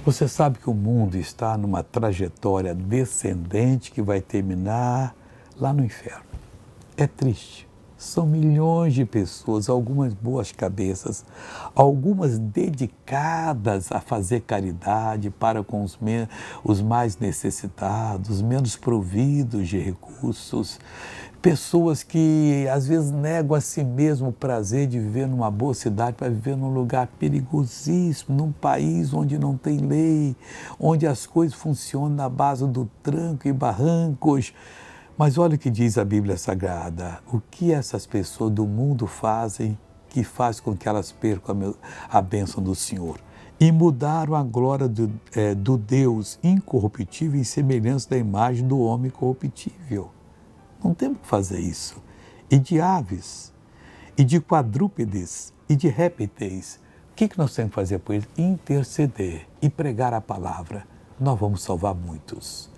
Você sabe que o mundo está numa trajetória descendente que vai terminar lá no inferno. É triste. São milhões de pessoas, algumas boas cabeças, algumas dedicadas a fazer caridade para com os mais necessitados, menos providos de recursos, pessoas que às vezes negam a si mesmo o prazer de viver numa boa cidade para viver num lugar perigosíssimo, num país onde não tem lei, onde as coisas funcionam na base do tranco e barrancos. Mas olha o que diz a Bíblia Sagrada, o que essas pessoas do mundo fazem que faz com que elas percam a bênção do Senhor. E mudaram a glória do Deus incorruptível em semelhança da imagem do homem corruptível. Não temos que fazer isso. E de aves, e de quadrúpedes, e de répteis, o que nós temos que fazer por eles? Interceder e pregar a palavra. Nós vamos salvar muitos.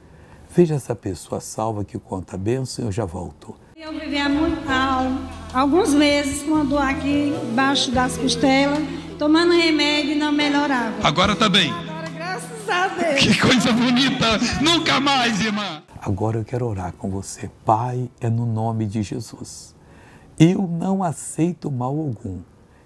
Veja essa pessoa salva que conta a bênção e eu já volto. Eu vivia há alguns meses com a dor aqui embaixo das costelas, tomando remédio e não melhorava. Agora tá bem. Agora, graças a Deus. Que coisa bonita! Nunca mais, irmã! Agora eu quero orar com você. Pai, é no nome de Jesus. Eu não aceito mal algum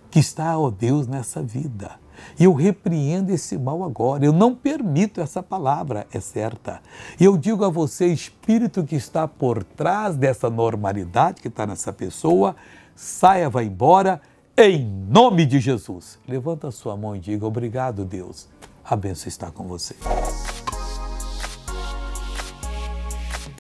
que está, ó Deus, nessa vida. E eu repreendo esse mal agora, eu não permito, essa palavra é certa. E eu digo a você, espírito que está por trás dessa normalidade que está nessa pessoa, saia, vá embora, em nome de Jesus. Levanta a sua mão e diga, obrigado, Deus. A bênção está com você.